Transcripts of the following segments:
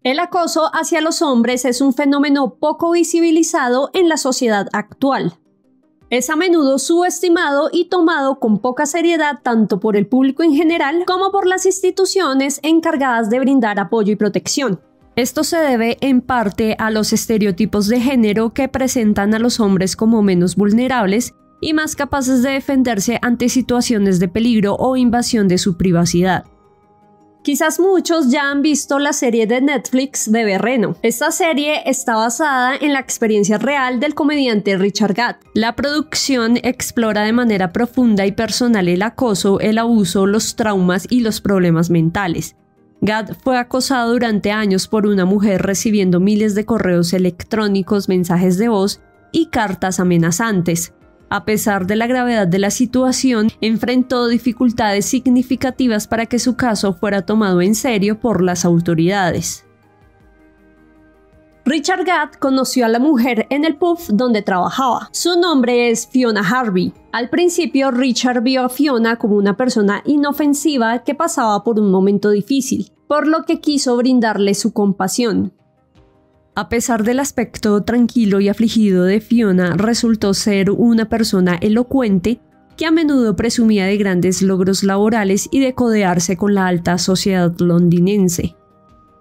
El acoso hacia los hombres es un fenómeno poco visibilizado en la sociedad actual. Es a menudo subestimado y tomado con poca seriedad tanto por el público en general como por las instituciones encargadas de brindar apoyo y protección. Esto se debe en parte a los estereotipos de género que presentan a los hombres como menos vulnerables y más capaces de defenderse ante situaciones de peligro o invasión de su privacidad. Quizás muchos ya han visto la serie de Netflix Bebé Reno. Esta serie está basada en la experiencia real del comediante Richard Gadd. La producción explora de manera profunda y personal el acoso, el abuso, los traumas y los problemas mentales. Gadd fue acosado durante años por una mujer recibiendo miles de correos electrónicos, mensajes de voz y cartas amenazantes. A pesar de la gravedad de la situación, enfrentó dificultades significativas para que su caso fuera tomado en serio por las autoridades. Richard Gadd conoció a la mujer en el pub donde trabajaba. Su nombre es Fiona Harvey. Al principio, Richard vio a Fiona como una persona inofensiva que pasaba por un momento difícil, por lo que quiso brindarle su compasión. A pesar del aspecto tranquilo y afligido de Fiona, resultó ser una persona elocuente que a menudo presumía de grandes logros laborales y de codearse con la alta sociedad londinense.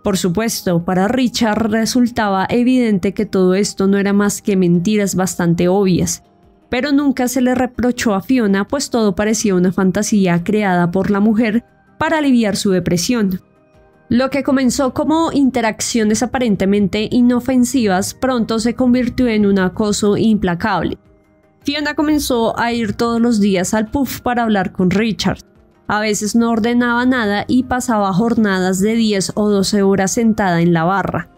Por supuesto, para Richard resultaba evidente que todo esto no era más que mentiras bastante obvias, pero nunca se le reprochó a Fiona, pues todo parecía una fantasía creada por la mujer para aliviar su depresión. Lo que comenzó como interacciones aparentemente inofensivas pronto se convirtió en un acoso implacable. Fiona comenzó a ir todos los días al pub para hablar con Richard. A veces no ordenaba nada y pasaba jornadas de 10 o 12 horas sentada en la barra.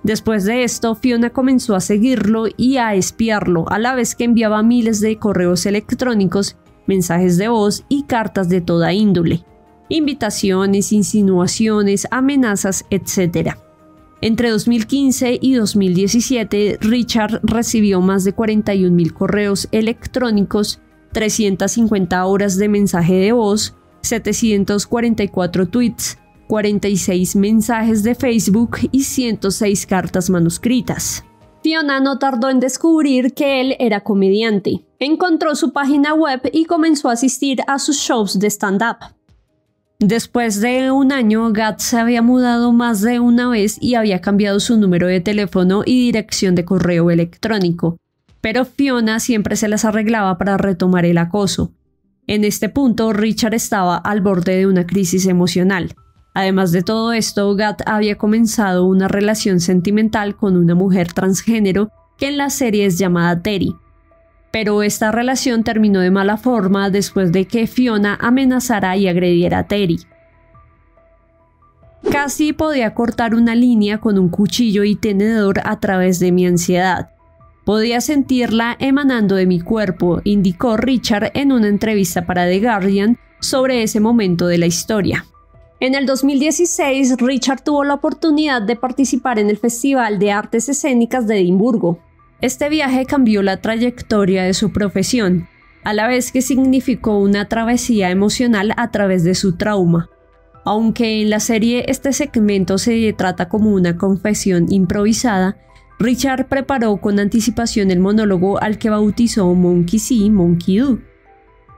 Después de esto, Fiona comenzó a seguirlo y a espiarlo, a la vez que enviaba miles de correos electrónicos, mensajes de voz y cartas de toda índole. Invitaciones, insinuaciones, amenazas, etc. Entre 2015 y 2017, Richard recibió más de 41.000 correos electrónicos, 350 horas de mensaje de voz, 744 tweets, 46 mensajes de Facebook y 106 cartas manuscritas. Fiona no tardó en descubrir que él era comediante. Encontró su página web y comenzó a asistir a sus shows de stand-up. Después de un año, Gadd se había mudado más de una vez y había cambiado su número de teléfono y dirección de correo electrónico, pero Fiona siempre se las arreglaba para retomar el acoso. En este punto, Richard estaba al borde de una crisis emocional. Además de todo esto, Gadd había comenzado una relación sentimental con una mujer transgénero que en la serie es llamada Terry. Pero esta relación terminó de mala forma después de que Fiona amenazara y agrediera a Terry. Casi podía cortar una línea con un cuchillo y tenedor a través de mi ansiedad. Podía sentirla emanando de mi cuerpo, indicó Richard en una entrevista para The Guardian sobre ese momento de la historia. En el 2016, Richard tuvo la oportunidad de participar en el Festival de Artes Escénicas de Edimburgo. Este viaje cambió la trayectoria de su profesión, a la vez que significó una travesía emocional a través de su trauma. Aunque en la serie este segmento se trata como una confesión improvisada, Richard preparó con anticipación el monólogo al que bautizó Monkey See, Monkey Do.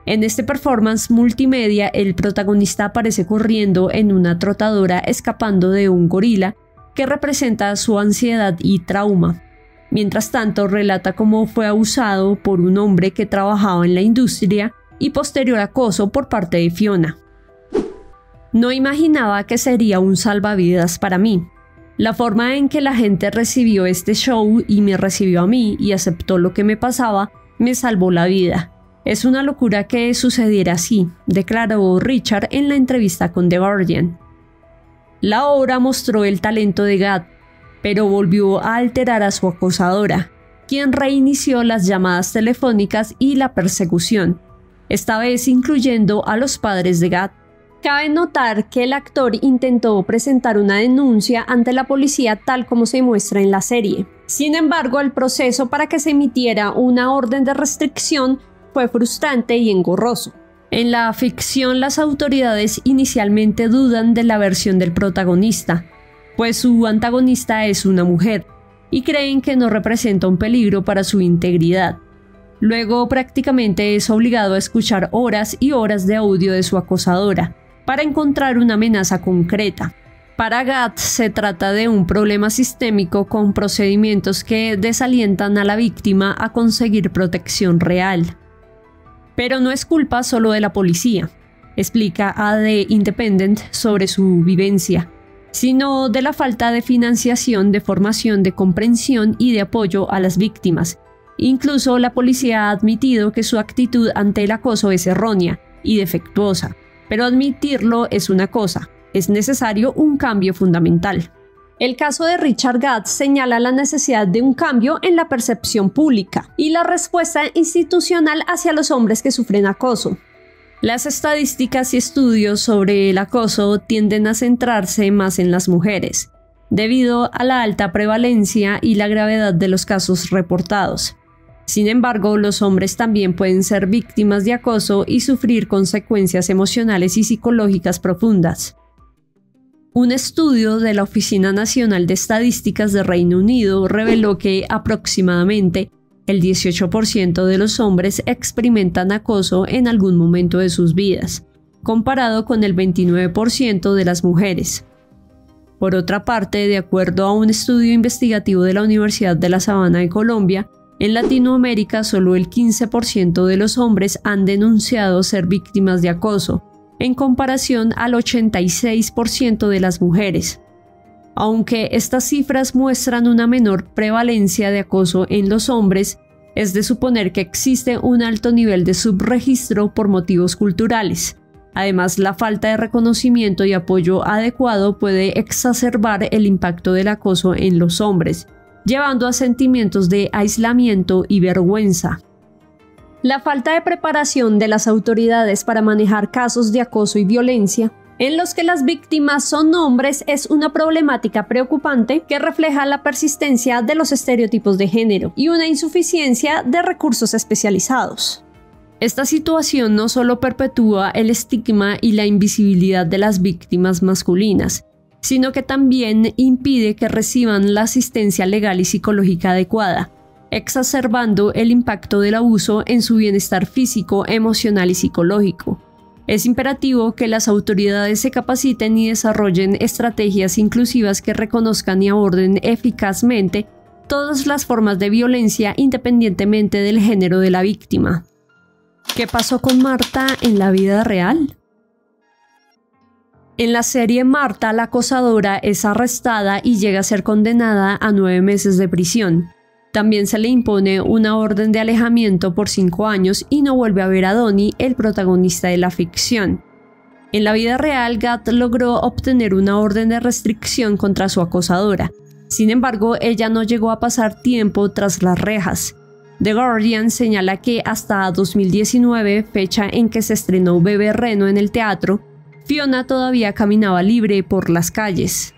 En este performance multimedia, el protagonista aparece corriendo en una trotadora escapando de un gorila que representa su ansiedad y trauma. Mientras tanto, relata cómo fue abusado por un hombre que trabajaba en la industria y posterior acoso por parte de Fiona. No imaginaba que sería un salvavidas para mí. La forma en que la gente recibió este show y me recibió a mí y aceptó lo que me pasaba, me salvó la vida. Es una locura que sucediera así, declaró Richard en la entrevista con The Guardian. La obra mostró el talento de Gadd, pero volvió a alterar a su acosadora, quien reinició las llamadas telefónicas y la persecución, esta vez incluyendo a los padres de Gadd. Cabe notar que el actor intentó presentar una denuncia ante la policía tal como se muestra en la serie. Sin embargo, el proceso para que se emitiera una orden de restricción fue frustrante y engorroso. En la ficción, las autoridades inicialmente dudan de la versión del protagonista. pues su antagonista es una mujer, y creen que no representa un peligro para su integridad. Luego prácticamente es obligado a escuchar horas y horas de audio de su acosadora, para encontrar una amenaza concreta. Para Gatt se trata de un problema sistémico con procedimientos que desalientan a la víctima a conseguir protección real. Pero no es culpa solo de la policía, explica a The Independent sobre su vivencia, sino de la falta de financiación, de formación, de comprensión y de apoyo a las víctimas. Incluso la policía ha admitido que su actitud ante el acoso es errónea y defectuosa, pero admitirlo es una cosa. Es necesario un cambio fundamental. El caso de Richard Gatt señala la necesidad de un cambio en la percepción pública y la respuesta institucional hacia los hombres que sufren acoso. Las estadísticas y estudios sobre el acoso tienden a centrarse más en las mujeres, debido a la alta prevalencia y la gravedad de los casos reportados. Sin embargo, los hombres también pueden ser víctimas de acoso y sufrir consecuencias emocionales y psicológicas profundas. Un estudio de la Oficina Nacional de Estadísticas de Reino Unido reveló que aproximadamente el 18% de los hombres experimentan acoso en algún momento de sus vidas, comparado con el 29% de las mujeres. Por otra parte, de acuerdo a un estudio investigativo de la Universidad de La Sabana de Colombia, en Latinoamérica solo el 15% de los hombres han denunciado ser víctimas de acoso, en comparación al 86% de las mujeres. Aunque estas cifras muestran una menor prevalencia de acoso en los hombres, es de suponer que existe un alto nivel de subregistro por motivos culturales. Además, la falta de reconocimiento y apoyo adecuado puede exacerbar el impacto del acoso en los hombres, llevando a sentimientos de aislamiento y vergüenza. La falta de preparación de las autoridades para manejar casos de acoso y violencia, en los que las víctimas son hombres, es una problemática preocupante que refleja la persistencia de los estereotipos de género y una insuficiencia de recursos especializados. Esta situación no solo perpetúa el estigma y la invisibilidad de las víctimas masculinas, sino que también impide que reciban la asistencia legal y psicológica adecuada, exacerbando el impacto del abuso en su bienestar físico, emocional y psicológico. Es imperativo que las autoridades se capaciten y desarrollen estrategias inclusivas que reconozcan y aborden eficazmente todas las formas de violencia independientemente del género de la víctima. ¿Qué pasó con Marta en la vida real? En la serie, Marta, la acosadora, es arrestada y llega a ser condenada a 9 meses de prisión. También se le impone una orden de alejamiento por 5 años y no vuelve a ver a Donnie, el protagonista de la ficción. En la vida real, Gatt logró obtener una orden de restricción contra su acosadora. Sin embargo, ella no llegó a pasar tiempo tras las rejas. The Guardian señala que hasta 2019, fecha en que se estrenó Bebé Reno en el teatro, Fiona todavía caminaba libre por las calles.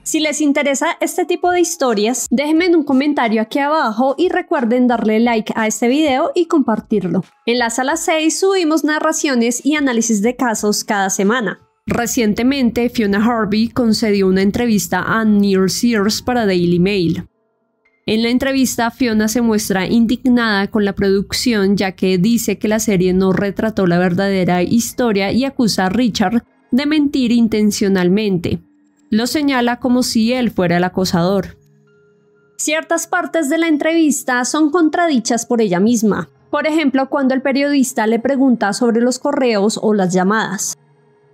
Si les interesa este tipo de historias, déjenme en un comentario aquí abajo y recuerden darle like a este video y compartirlo. En la sala 6 subimos narraciones y análisis de casos cada semana. Recientemente, Fiona Harvey concedió una entrevista a Neil Sears para Daily Mail. En la entrevista, Fiona se muestra indignada con la producción, ya que dice que la serie no retrató la verdadera historia y acusa a Richard de mentir intencionalmente. Lo señala como si él fuera el acosador. Ciertas partes de la entrevista son contradichas por ella misma. Por ejemplo, cuando el periodista le pregunta sobre los correos o las llamadas.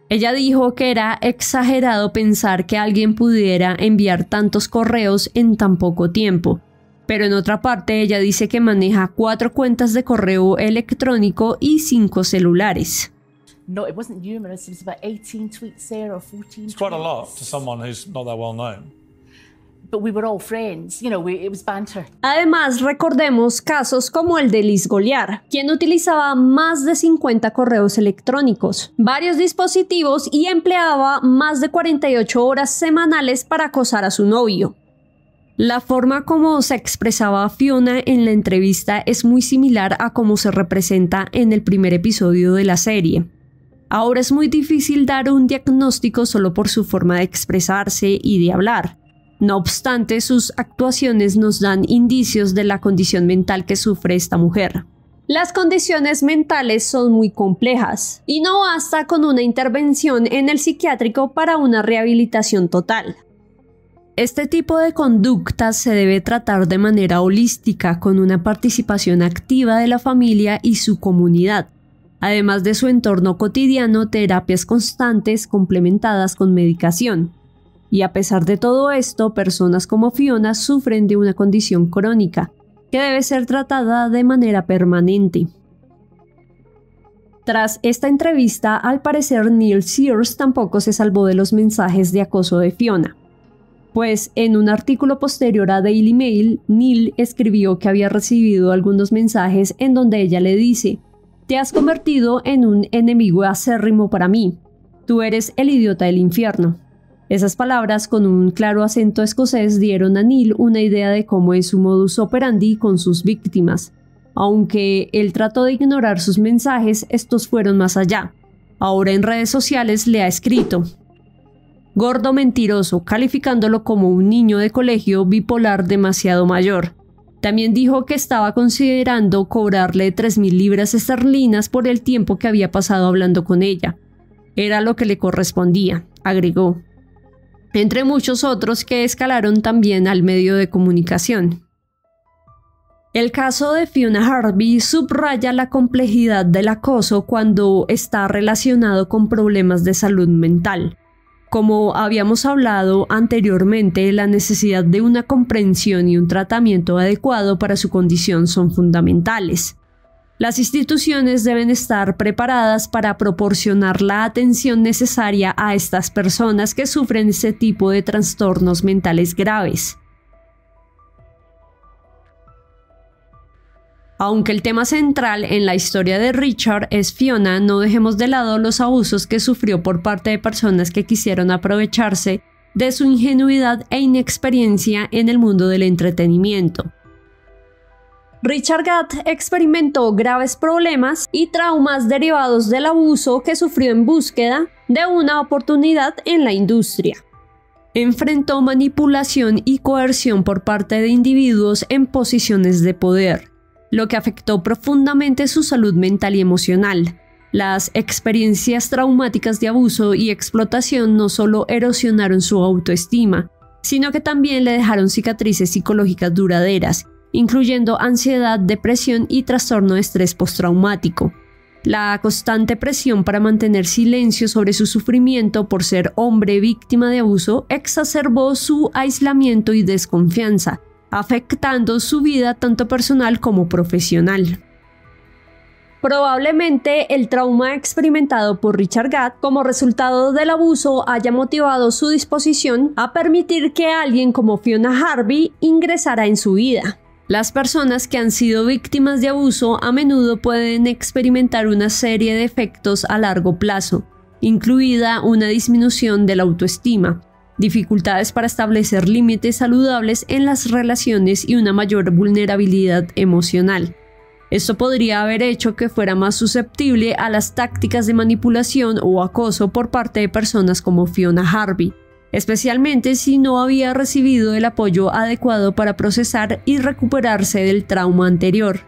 Ella dijo que era exagerado pensar que alguien pudiera enviar tantos correos en tan poco tiempo. Pero en otra parte ella dice que maneja 4 cuentas de correo electrónico y 5 celulares. No, it wasn't numerous. It was about 18 tweets there or 14. It's quite a lot to someone who's not that well known. But we were all friends, you know, it was banter. Además, recordemos casos como el de Liz Goliar, quien utilizaba más de 50 correos electrónicos, varios dispositivos y empleaba más de 48 horas semanales para acosar a su novio. La forma como se expresaba Fiona en la entrevista es muy similar a cómo se representa en el primer episodio de la serie. Ahora es muy difícil dar un diagnóstico solo por su forma de expresarse y de hablar. No obstante, sus actuaciones nos dan indicios de la condición mental que sufre esta mujer. Las condiciones mentales son muy complejas y no basta con una intervención en el psiquiátrico para una rehabilitación total. Este tipo de conductas se debe tratar de manera holística con una participación activa de la familia y su comunidad, además de su entorno cotidiano, terapias constantes complementadas con medicación. Y a pesar de todo esto, personas como Fiona sufren de una condición crónica que debe ser tratada de manera permanente. Tras esta entrevista, al parecer Neil Sears tampoco se salvó de los mensajes de acoso de Fiona. Pues en un artículo posterior a Daily Mail, Neil escribió que había recibido algunos mensajes en donde ella le dice: «Te has convertido en un enemigo acérrimo para mí. Tú eres el idiota del infierno». Esas palabras, con un claro acento escocés, dieron a Neil una idea de cómo es su modus operandi con sus víctimas. Aunque él trató de ignorar sus mensajes, estos fueron más allá. Ahora en redes sociales le ha escrito: «Gordo mentiroso», calificándolo como un niño de colegio bipolar demasiado mayor. También dijo que estaba considerando cobrarle 3.000 libras esterlinas por el tiempo que había pasado hablando con ella. Era lo que le correspondía, agregó. Entre muchos otros que escalaron también al medio de comunicación. El caso de Fiona Harvey subraya la complejidad del acoso cuando está relacionado con problemas de salud mental. Como habíamos hablado anteriormente, la necesidad de una comprensión y un tratamiento adecuado para su condición son fundamentales. Las instituciones deben estar preparadas para proporcionar la atención necesaria a estas personas que sufren este tipo de trastornos mentales graves. Aunque el tema central en la historia de Richard es Fiona, no dejemos de lado los abusos que sufrió por parte de personas que quisieron aprovecharse de su ingenuidad e inexperiencia en el mundo del entretenimiento. Richard Gatt experimentó graves problemas y traumas derivados del abuso que sufrió en búsqueda de una oportunidad en la industria. Enfrentó manipulación y coerción por parte de individuos en posiciones de poder, lo que afectó profundamente su salud mental y emocional. Las experiencias traumáticas de abuso y explotación no solo erosionaron su autoestima, sino que también le dejaron cicatrices psicológicas duraderas, incluyendo ansiedad, depresión y trastorno de estrés postraumático. La constante presión para mantener silencio sobre su sufrimiento por ser hombre víctima de abuso exacerbó su aislamiento y desconfianza, afectando su vida tanto personal como profesional. Probablemente el trauma experimentado por Richard Gatt como resultado del abuso haya motivado su disposición a permitir que alguien como Fiona Harvey ingresara en su vida. Las personas que han sido víctimas de abuso a menudo pueden experimentar una serie de efectos a largo plazo, incluida una disminución de la autoestima, dificultades para establecer límites saludables en las relaciones y una mayor vulnerabilidad emocional. Esto podría haber hecho que fuera más susceptible a las tácticas de manipulación o acoso por parte de personas como Fiona Harvey, especialmente si no había recibido el apoyo adecuado para procesar y recuperarse del trauma anterior.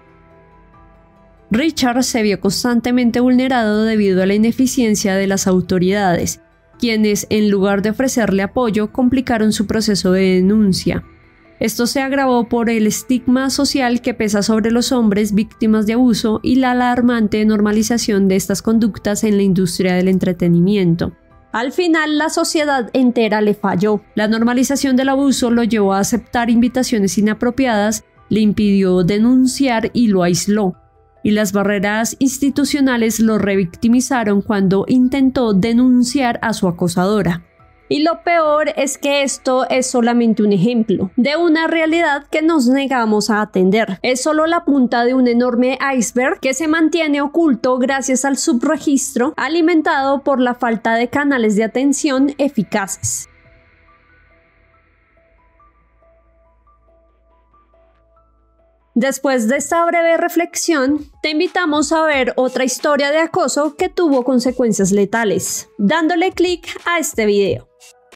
Richard se vio constantemente vulnerado debido a la ineficiencia de las autoridades, quienes, en lugar de ofrecerle apoyo, complicaron su proceso de denuncia. Esto se agravó por el estigma social que pesa sobre los hombres víctimas de abuso y la alarmante normalización de estas conductas en la industria del entretenimiento. Al final, la sociedad entera le falló. La normalización del abuso lo llevó a aceptar invitaciones inapropiadas, le impidió denunciar y lo aisló. Y las barreras institucionales lo revictimizaron cuando intentó denunciar a su acosadora. Y lo peor es que esto es solamente un ejemplo de una realidad que nos negamos a atender. Es solo la punta de un enorme iceberg que se mantiene oculto gracias al subregistro alimentado por la falta de canales de atención eficaces. Después de esta breve reflexión, te invitamos a ver otra historia de acoso que tuvo consecuencias letales, dándole clic a este video.